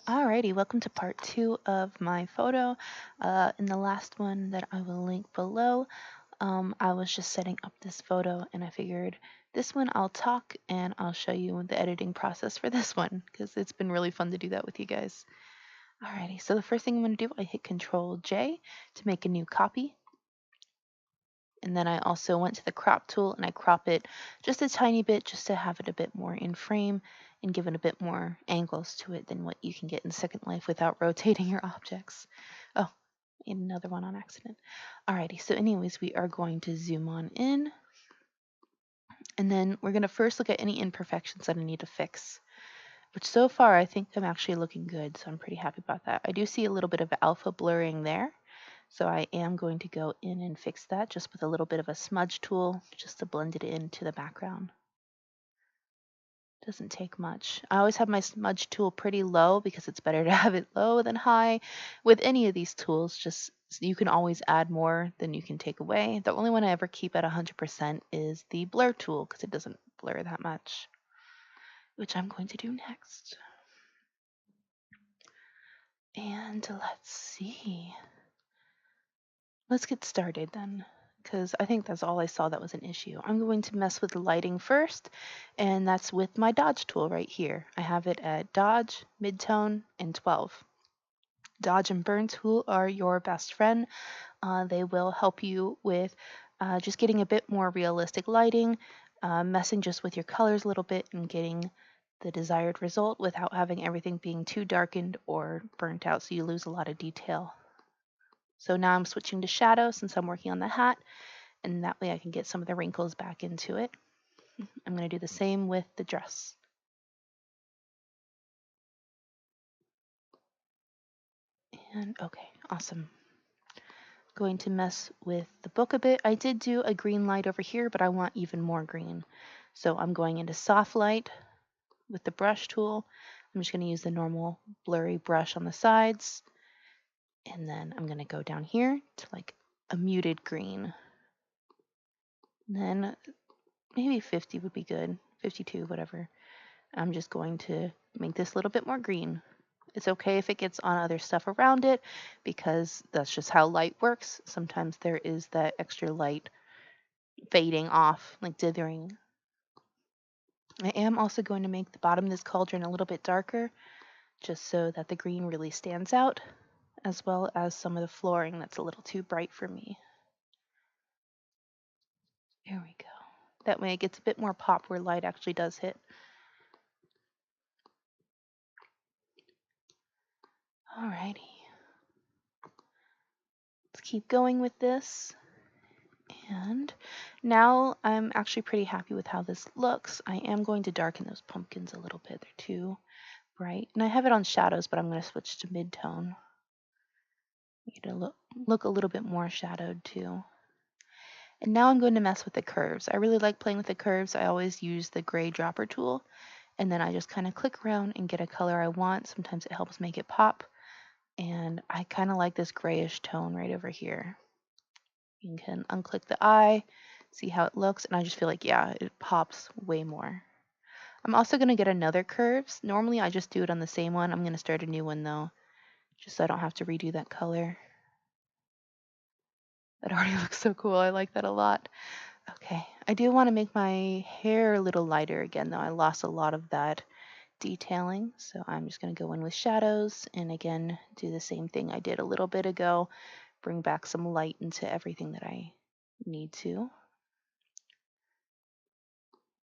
Alrighty, welcome to part 2 of my photo. In the last one that I will link below, I was just setting up this photo and I figured this one I'll talk and I'll show you the editing process for this one because it's been really fun to do that with you guys. Alrighty, so the first thing I'm going to do, I hit Control J to make a new copy. And then I also went to the crop tool and I crop it just a tiny bit just to have it a bit more in frame and give it a bit more angles to it than what you can get in Second Life without rotating your objects. Oh, made another one on accident. Alrighty, so anyways, we are going to zoom on in. And then we're going to first look at any imperfections that I need to fix. Which so far I think I'm actually looking good, so I'm pretty happy about that. I do see a little bit of alpha blurring there. So I am going to go in and fix that just with a little bit of a smudge tool just to blend it into the background. Doesn't take much. I always have my smudge tool pretty low because it's better to have it low than high. With any of these tools, just you can always add more than you can take away. The only one I ever keep at 100% is the blur tool because it doesn't blur that much, which I'm going to do next. And let's see. Let's get started then, because I think that's all I saw that was an issue. I'm going to mess with the lighting first, and that's with my dodge tool right here. I have it at dodge, midtone, and 12. Dodge and burn tool are your best friend. They will help you with just getting a bit more realistic lighting, messing just with your colors a little bit, and getting the desired result without having everything being too darkened or burnt out so you lose a lot of detail. So now I'm switching to shadow since I'm working on the hat, and that way I can get some of the wrinkles back into it. I'm going to do the same with the dress. And okay, awesome. Going to mess with the book a bit. I did do a green light over here, but I want even more green. So I'm going into soft light with the brush tool. I'm just going to use the normal blurry brush on the sides. And then I'm going to go down here to like a muted green. And then maybe 50 would be good, 52, whatever. I'm just going to make this a little bit more green. It's okay if it gets on other stuff around it because that's just how light works. Sometimes there is that extra light fading off, like dithering. I am also going to make the bottom of this cauldron a little bit darker just so that the green really stands out, as well as some of the flooring that's a little too bright for me. There we go. That way it gets a bit more pop where light actually does hit. Alrighty. Let's keep going with this. And now I'm actually pretty happy with how this looks. I am going to darken those pumpkins a little bit. They're too bright. And I have it on shadows, but I'm going to switch to mid-tone. Need to look a little bit more shadowed too. And now I'm going to mess with the curves. I really like playing with the curves. I always use the gray dropper tool. And then I just kind of click around and get a color I want. Sometimes it helps make it pop. And I kind of like this grayish tone right over here. You can unclick the eye, see how it looks, and I just feel like, yeah, it pops way more. I'm also going to get another curves. Normally I just do it on the same one. I'm going to start a new one though, just so I don't have to redo that color. That already looks so cool. I like that a lot. Okay, I do want to make my hair a little lighter again though. I lost a lot of that detailing, so I'm just going to go in with shadows and again do the same thing I did a little bit ago. Bring back some light into everything that I need to.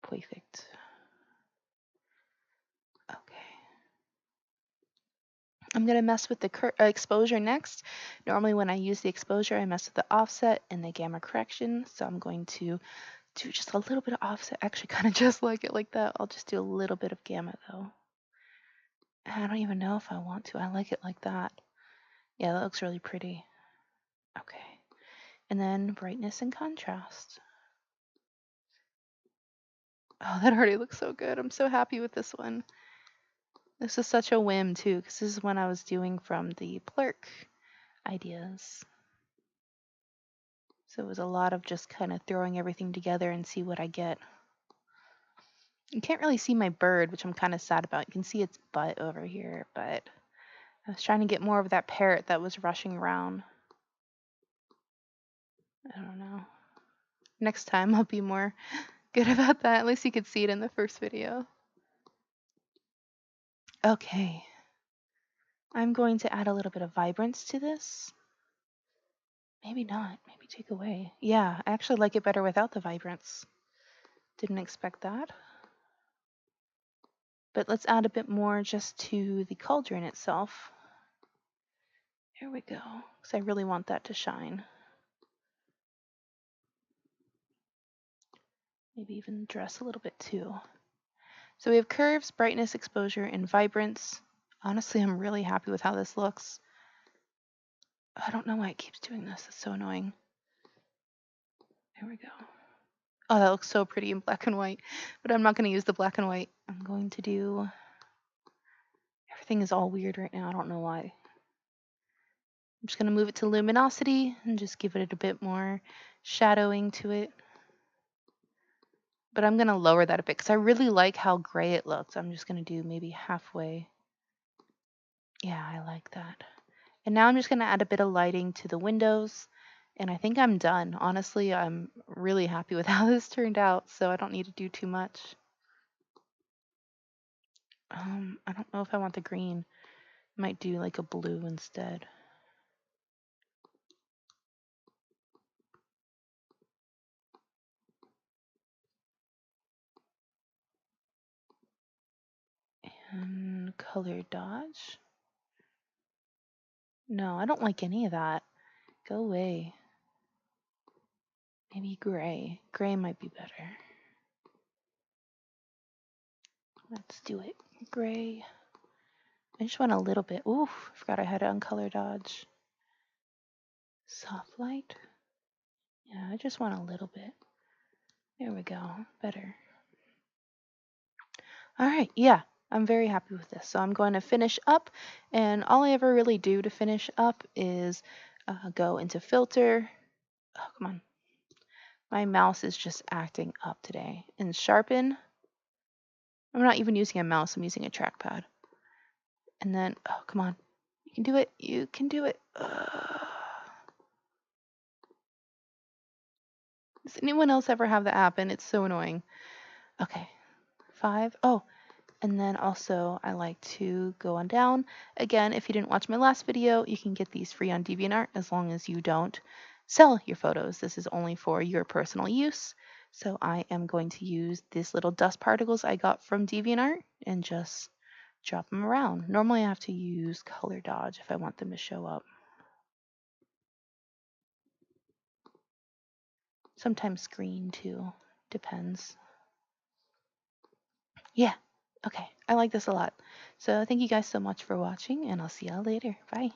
Perfect. Okay. I'm going to mess with the exposure next. Normally when I use the exposure, I mess with the offset and the gamma correction. So I'm going to do just a little bit of offset, actually kind of just like it like that. I'll just do a little bit of gamma though. I don't even know if I want to. I like it like that. Yeah, that looks really pretty. Okay. And then brightness and contrast. Oh, that already looks so good. I'm so happy with this one. This is such a whim too, because this is one I was doing from the Plurk ideas. So it was a lot of just kind of throwing everything together and see what I get. You can't really see my bird, which I'm kind of sad about. You can see its butt over here, but I was trying to get more of that parrot that was rushing around. I don't know. Next time I'll be more good about that. At least you could see it in the first video. Okay. I'm going to add a little bit of vibrance to this. Maybe not. Maybe take away. Yeah, I actually like it better without the vibrance. Didn't expect that. But let's add a bit more just to the cauldron itself. Here we go, because I really want that to shine. Maybe even dress a little bit too. So we have curves, brightness, exposure, and vibrance. Honestly, I'm really happy with how this looks. I don't know why it keeps doing this. It's so annoying. There we go. Oh, that looks so pretty in black and white. But I'm not going to use the black and white. I'm going to do... Everything is all weird right now. I don't know why. I'm just going to move it to luminosity and just give it a bit more shadowing to it. But I'm going to lower that a bit because I really like how gray it looks. I'm just going to do maybe halfway. Yeah, I like that. And now I'm just going to add a bit of lighting to the windows. And I think I'm done. Honestly, I'm really happy with how this turned out, so I don't need to do too much. I don't know if I want the green. I might do like a blue instead. And color dodge. No, I don't like any of that. Go away. Maybe gray. Gray might be better. Let's do it. Gray. I just want a little bit. Oof, forgot I had it on color dodge. Soft light. Yeah, I just want a little bit. There we go. Better. All right. Yeah, I'm very happy with this. So I'm going to finish up. And all I ever really do to finish up is go into filter. Oh, come on. My mouse is just acting up today. And sharpen. I'm not even using a mouse. I'm using a trackpad. And then, oh, come on. You can do it. You can do it. Does anyone else ever have that happen? It's so annoying. Okay. 5. Oh, and then also I like to go on down. Again, if you didn't watch my last video, you can get these free on DeviantArt as long as you don't sell your photos. This is only for your personal use. So I am going to use these little dust particles I got from DeviantArt and just drop them around. Normally I have to use color dodge if I want them to show up. Sometimes green too, depends. Yeah, okay, I like this a lot. So thank you guys so much for watching and I'll see y'all later. Bye.